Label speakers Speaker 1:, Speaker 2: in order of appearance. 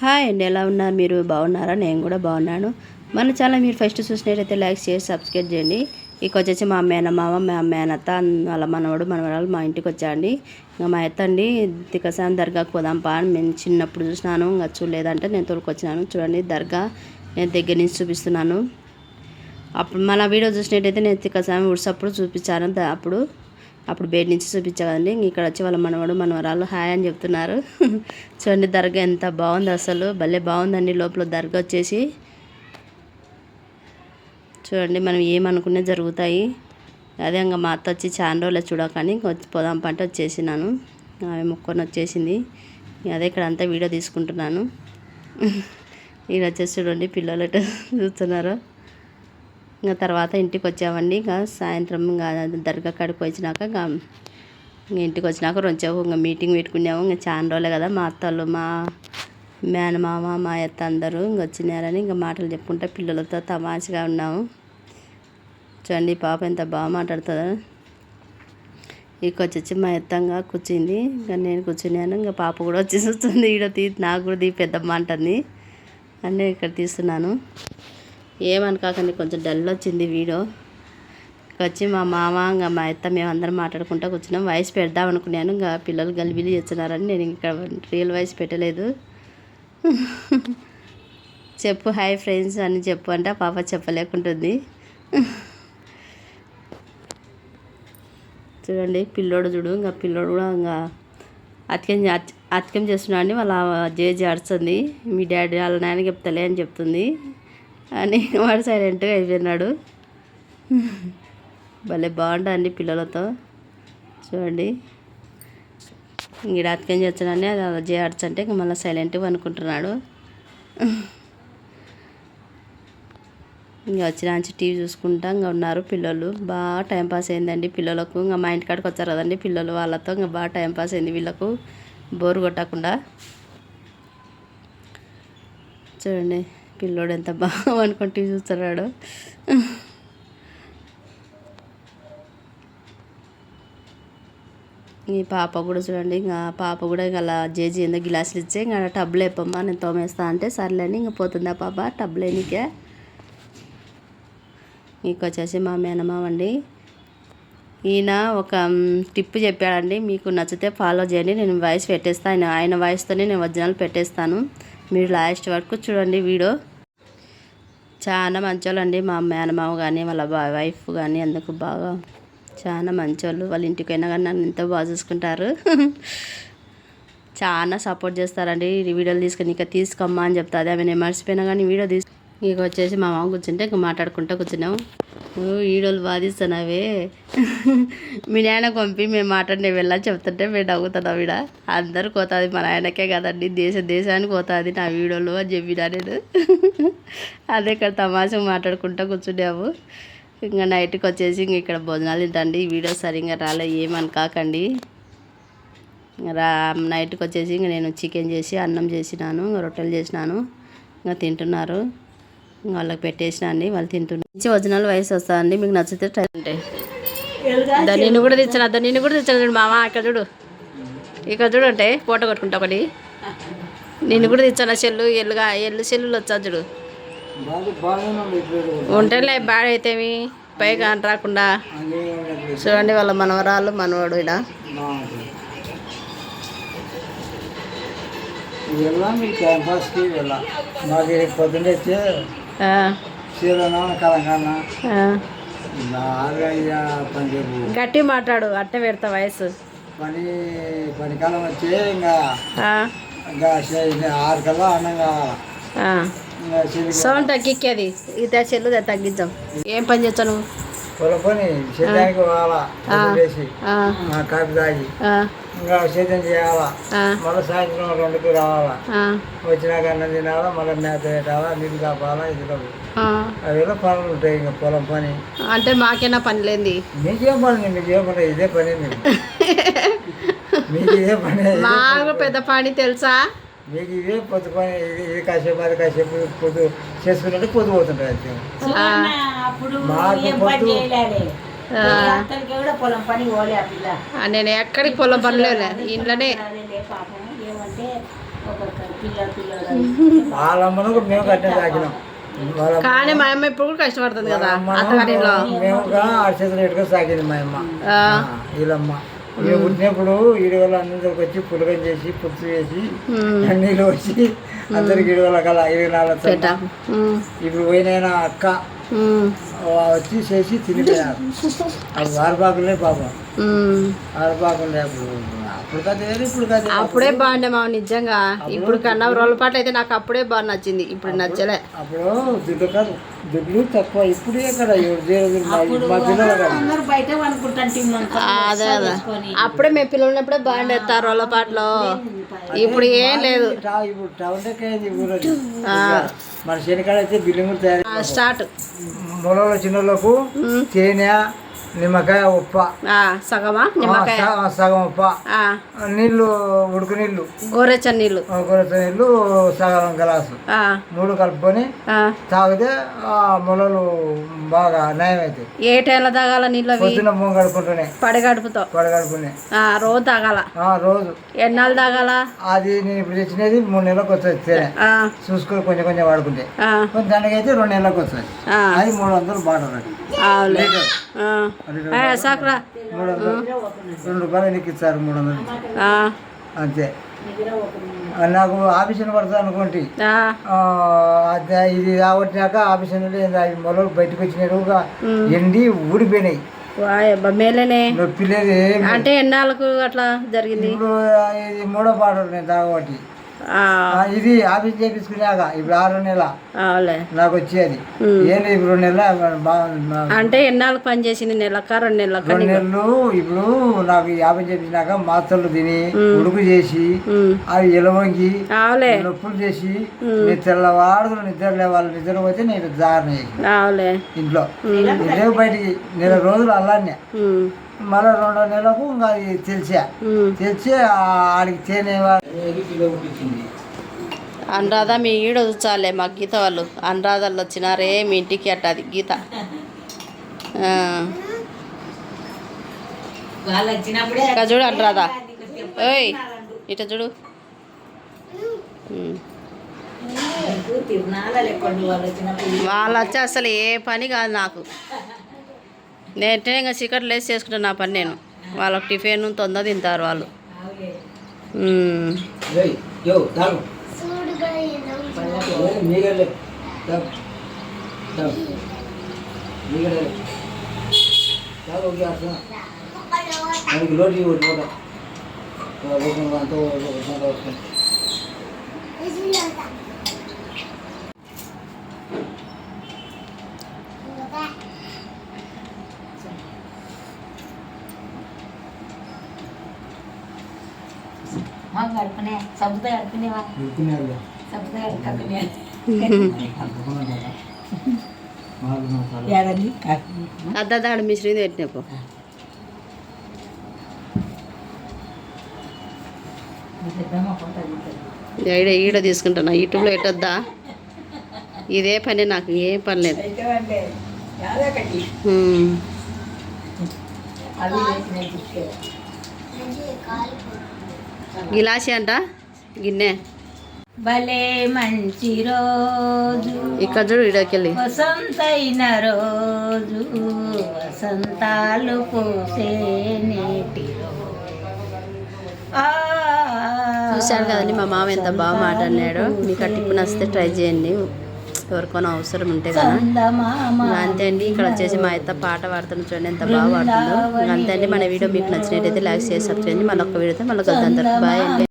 Speaker 1: Hi అండి, ఎలా ఉన్నారు? మీరు బాగున్నారా? నేను కూడా బాగున్నాను. మన ఛానల్ మీరు ఫస్ట్ చూసినట్టయితే లైక్ చేసి సబ్స్క్రైబ్ చేయండి. ఇక వచ్చేసి మా మేనమామ, మా మేనత్త, వాళ్ళ మనవడు మనవరాలు మా ఇంటికి వచ్చాండి. ఇంకా మా అత్త అండి తిక్కసాని దర్గాకు పోదాంపా అని నేను చిన్నప్పుడు చూసినాను, ఇంకా చూడలేదంటే నేను తోలుకొచ్చినాను. చూడండి దర్గా నేను దగ్గర నుంచి చూపిస్తున్నాను. అప్పుడు మన వీడియో చూసినట్టయితే నేను తిక్కసామి ఉడిసప్పుడు చూపించాను. అప్పుడు బయట నుంచి చూపించా కదండి. ఇక్కడ వచ్చి వాళ్ళ మనవడు మనవరాలు హాయ్ అని చెప్తున్నారు. చూడండి దర్గా ఎంత బాగుంది, అసలు భలే బాగుందండి. లోపల దర్గా వచ్చేసి చూడండి, మనం ఏమనుకునే జరుగుతాయి. అదే ఇంకా మా అత్త వచ్చి చాలా రోజులు చూడకని వచ్చి పోదాం పంట వచ్చేసినాను. ఆమె మొక్కొని వచ్చేసింది. అదే ఇక్కడ అంతా వీడియో తీసుకుంటున్నాను. ఇక్కడ వచ్చేసి చూడండి పిల్లలు చూస్తున్నారు. ఇంకా తర్వాత ఇంటికి వచ్చామండి. ఇంకా సాయంత్రం ఇంకా దర్గా కాడికి వచ్చినాక ఇంకా ఇంటికి వచ్చినాక ఇంకా మీటింగ్ పెట్టుకున్నాము. ఇంకా చాలా రోజులే కదా, మా అత్తలు, మా మేనమామ, మా అత్త అందరూ ఇంకా వచ్చినారని ఇంకా మాటలు చెప్పుకుంటే పిల్లలతో తమాషగా ఉన్నాము. చూడండి పాప ఎంత బాగా మాట్లాడుతుందో. ఇక వచ్చి మా అత్తంగా కూర్చుంది, ఇంకా నేను కూర్చున్నాను. ఇంకా పాప కూడా వచ్చి చూస్తుంది. నాకు కూడా పెద్దమ్మ అంటుంది అని నేను ఇక్కడ తీస్తున్నాను. ఏమనుకోకండి, కొంచెం డల్ వచ్చింది వీడియో. వచ్చి మా మామ ఇంకా మా అత్త మేమందరం మాట్లాడుకుంటూ కూర్చున్నాం. వాయిస్ పెడదాం అనుకున్నాను, ఇంకా పిల్లలు గలిబిలి చేస్తున్నారని నేను ఇక్కడ రియల్ వాయిస్ పెట్టలేదు. చెప్పు హాయ్ ఫ్రెండ్స్ అని చెప్పు అంటే పాప చెప్పలేకుంటుంది. చూడండి పిల్లోడు చూడు, ఇంకా పిల్లోడు కూడా ఇంకా అతికం చేస్తున్నాడు అని వాళ్ళ జేజీ అడుస్తుంది. మీ డాడీ వాళ్ళ నాయన చెప్తలే అని చెప్తుంది అని వాడు సైలెంట్గా అయిపోయినాడు. భలే బాగుంటుంది పిల్లలతో. చూడండి ఇంక అతికం చేస్తున్నాడని అది జే అడ్స్ అంటే ఇంక మళ్ళీ సైలెంట్గా అనుకుంటున్నాడు. ఇంకా వచ్చిన నుంచి టీవీ చూసుకుంటా ఇంకా ఉన్నారు పిల్లలు. బాగా టైంపాస్ అయిందండి పిల్లలకు. ఇంకా మా ఇంటికాడికి వచ్చారు కదండి పిల్లలు, వాళ్ళతో ఇంకా బాగా టైంపాస్ అయింది వీళ్ళకు, బోరు కొట్టకుండా. చూడండి పిల్లోడు ఎంత బాగా అనుకొని టీవీ చూస్తున్నాడు. ఈ పాప కూడా చూడండి, ఇంకా పాప కూడా ఇంకా అలా జేజీ ఏందో గిలాసులు ఇచ్చే ఇంకా టబ్లో వేపమ్మా నేను తోమేస్తా అంటే సర్లేని ఇంకా పోతుందా పాప టబ్లేనికే. ఇంకొచ్చేసి మా మేనమామ అండి, ఈయన ఒక టిప్ చెప్పాడండి, మీకు నచ్చితే ఫాలో చేయండి. నేను వాయిస్ పెట్టేస్తాను, ఆయన వాయిస్తోనే నేను ఒరిజినల్ పెట్టేస్తాను. మీరు లాస్ట్ వరకు చూడండి వీడియో. చాలా మంచోళ్ళండి మా మేనమామ కానీ వాళ్ళ వైఫ్ కానీ అందుకు బాగా చాలా మంచోళ్ళు. వాళ్ళ ఇంటికి అయినా కానీ నన్ను ఎంతో బాగా చూసుకుంటారు. చాలా సపోర్ట్ చేస్తారండి. వీడియోలు తీసుకొని ఇక తీసుకోమ్మా అని చెప్తాది. ఆమె నేను మర్చిపోయినా కానీ వీడియో ఇక వచ్చేసి మా మామ కూర్చుంటే ఇంక మాట్లాడుకుంటూ కూర్చున్నాము. వీడియోలు బాధిస్తున్నావే మీ నాయన పంపి మేము మాట్లాడి వెళ్ళని చెప్తుంటే మేము నవ్వుతున్నాం. వీడ అందరూ పోతుంది, మా నాయనకే కదండి దేశానికి పోతుంది నా వీడియోలు అని చెప్పినా నేను. అదే ఇక్కడ తమాషగా మాట్లాడుకుంటూ కూర్చున్నాము. ఇంకా నైట్కి వచ్చేసి ఇంక ఇక్కడ భోజనాలు తింటండి. ఈ వీడియో సరిగ్గా రాలే ఏమనుకాకండి. నైట్కి వచ్చేసి ఇంక నేను చికెన్ చేసి అన్నం చేసినాను, రొట్టెలు చేసినాను. ఇంకా తింటున్నారు, వాళ్ళకి పెట్టేసిన అండి, వాళ్ళు తింటున్నారు. మంచి ఒరిజినల్ వయసు వస్తుందండి. మీకు నచ్చితే ట్రై అంటే నిన్ను కూడా తెచ్చాను చూడు మామ. ఇక్కడ చూడు అంటే ఫోటో కొట్టుకుంటా ఒకటి. నిన్ను కూడా తెచ్చాను ఎల్లు సెల్లులు వచ్చా చూడు. ఉంటేలే బాగా అయితేవి పైగా రాకుండా. చూడండి వాళ్ళ మనవరాలు మనవాడు ఇక్కడ. గట్టి మాట్లాడు అట్టే పెడతా వయసు.
Speaker 2: పనికాలం వచ్చి ఇంకా 6 కల్లా అన్నం కావాలా.
Speaker 1: సౌండ్ తగ్గిక్కేది ఇదే చెల్లు తగ్గించాం. ఏం పని చేస్తాను?
Speaker 2: పొలం పని సేద్యానికి పోవాలా, కాపీ తాగి ఇంకా సేద్యం చేయాలా, మళ్ళీ సాయంత్రం 2కి రావాలా. వచ్చినాక అన్నం తినాలా, మళ్ళీ మేత పెట్టాలా, నీళ్ళు కాపాలా, ఇది అవేళ పనులు ఉంటాయి. ఇంకా పొలం పని
Speaker 1: అంటే మాకేనా పని లేని
Speaker 2: మీకేం పని? మీకేం పని? ఇదే పని మీకు ఇదే పని.
Speaker 1: మాకు పెద్ద పని తెలుసా?
Speaker 2: మీకు ఇదే పొద్దు పని. ఇది కాసేపు అది కాసేపు పొద్దు చేసుకున్నట్టు పొద్దు పోతుంటాయి.
Speaker 1: నేను ఎక్కడికి పొలం పని లేదు ఇంట్లోనే.
Speaker 2: వాళ్ళమ్మను మేము కట్టిన తాకినాం. వాళ్ళ
Speaker 1: కానీ మా అమ్మ ఇప్పుడు కూడా కష్టపడుతుంది కదా
Speaker 2: అమ్మను
Speaker 1: అత్తగారిలో.
Speaker 2: మేముగా అరిచేతులు ఎట్టుకొని సాగింది మా అమ్మ. వీళ్ళమ్మ మేము పుట్టినప్పుడు ఈడుగల అందరికి వచ్చి పులకం చేసి పులుసు చేసి నీళ్ళు వచ్చి అందరికి ఈడుగల కల 24 ఇప్పుడు పోయిన అక్క వచ్చి చేసి తినిపోయారు. అది వారపాకులే పాపం, వారపాకులే. అప్పుడు కదే ఇప్పుడు కదే.
Speaker 1: అప్పుడే బాగుండే మా నిజంగా. ఇప్పుడు కన్నా రోళ్ళ పాట అయితే నాకు అప్పుడే బాగా నచ్చింది, ఇప్పుడు నచ్చలే.
Speaker 2: అప్పుడు దుడ్లు తక్కువ. ఇప్పుడు ఎక్కడ
Speaker 1: అదే అదే అప్పుడే మేము పిల్లలు ఉన్నప్పుడే బాగుండేస్తారు రోళ్ళ పాటలో. ఇప్పుడు ఏం లేదు.
Speaker 2: ఇప్పుడు టౌన్ ఊరు మన శనికాడ అయితే బిల్డింగులు తయారు
Speaker 1: స్టార్ట్.
Speaker 2: మొలలో చిన్నలకు తేనె నిమ్మకాయ ఉప్ప
Speaker 1: సగమా నిమ్మకాయ
Speaker 2: సగం ఉప్ప నీళ్ళు ఉడుకు నీళ్ళు
Speaker 1: గోరెచ్చని నీళ్ళు
Speaker 2: సగం గ్లాసు 3 కలుపుకొని తాగితే మొలలు బాగా నయం అవుతాయి.
Speaker 1: ఏ టైంలో తాగాల నీళ్ళు?
Speaker 2: పొద్దున్న మూగ కడుపుకుంటూనే
Speaker 1: పడగడుపుతో రోజు తాగాల.
Speaker 2: రోజు
Speaker 1: ఎన్నాళ్ళు తాగాల?
Speaker 2: అది నేను ఇప్పుడు తెచ్చినది 3 నెలలకు వస్తుంది. చూసుకొని కొంచెం కొంచెం వాడుకుంటే దానికి అయితే 2 నెలలకు వస్తుంది. అది 300 బాటలు
Speaker 1: సాకురా.
Speaker 2: 2 రూపాయలు ఎన్నికి ఇస్తారు 300 అంతే. నాకు ఆఫీసుని పడుతుంది అనుకోండి. ఇది రావట్టినాక ఆఫీసు మొదలు బయటకు వచ్చినట్టుగా ఎండి ఊడిపోయినాయి.
Speaker 1: మేలేనే
Speaker 2: నొప్పిలేదు.
Speaker 1: అంటే ఎన్నాళ్ళకు అట్లా జరిగింది?
Speaker 2: ఇప్పుడు ఇది 3వ పాటలు నేను తాగబట్టి. ఇది ఆఫీస్ చేపించుకున్నాక ఇప్పుడు 6 నెల నాకు వచ్చేది. ఏంటి ఇప్పుడు 2 నెలలు.
Speaker 1: అంటే ఎన్నాళ్ళకి పని చేసింది? నెలక 2 నెలలకు?
Speaker 2: 2 నెలలు. ఇప్పుడు నాకు ఈ ఆఫీస్ చేపించినాక మాత్రలు తిని ఉడుకు చేసి అవి ఎలవంగి నొప్పులు చేసి నేను తెల్లవాడు నిద్ర లేవాలి. నిద్ర పోతే నేను జారణ ఇంట్లో ఇదే బయటికి 1 నెల రోజులు అలానే. మళ్ళీ 2వ నెలకు ఇంకా అది తెలిసి ఆడికి తేనె
Speaker 1: అనురాధ మీ ఈడ చాలే మా గీత వాళ్ళు అనురాధలు వచ్చినారే మీ ఇంటికి అట్ట. అది గీత ఇక చూడు అనురాధ. ఓయ్ ఇట చూడు. వాళ్ళు వచ్చి అసలు ఏ పని కాదు నాకు. నేనే ఇంకా చికెన్ లేసి చేసుకుంటాను నా పని. నేను వాళ్ళకి టిఫిన్ తొందర తింటారు వాళ్ళు. అద్దాడు మిశ్రీ పెట్టినప్పు ఈడ తీసుకుంటున్నా. యూట్యూబ్లో పెట్టొద్దా? ఇదే పని నాకు, ఏం పని లేదు. గిలాసి అంట గిన్నె.
Speaker 3: భలే మంచి రోజు
Speaker 1: ఇక్కడ చూడు ఇడకెళ్ళి.
Speaker 3: వసంతైన రోజు వసంతాలు పూసే నేటి
Speaker 1: చూశారు కదండి మా మామ ఎంత బాగా మాట్లాడినాడో. మీకు ఆ టిప్ నచ్చితే ట్రై చేయండి, ఎవరికైనా అవసరం ఉంటే కదా. అంతే అండి. ఇక్కడ వచ్చేసి మా అత్త పాట పాడుతున్న చూడండి ఎంత బాగా పాడుతుందో. అంతే అండి. మన వీడియో మీకు నచ్చినట్టయితే లైక్ చేసి సబ్స్క్రైబ్ చేయండి. మళ్ళీ ఒక వీడియోతో మళ్ళీ కలుద్దాం. బాయ్ అండి.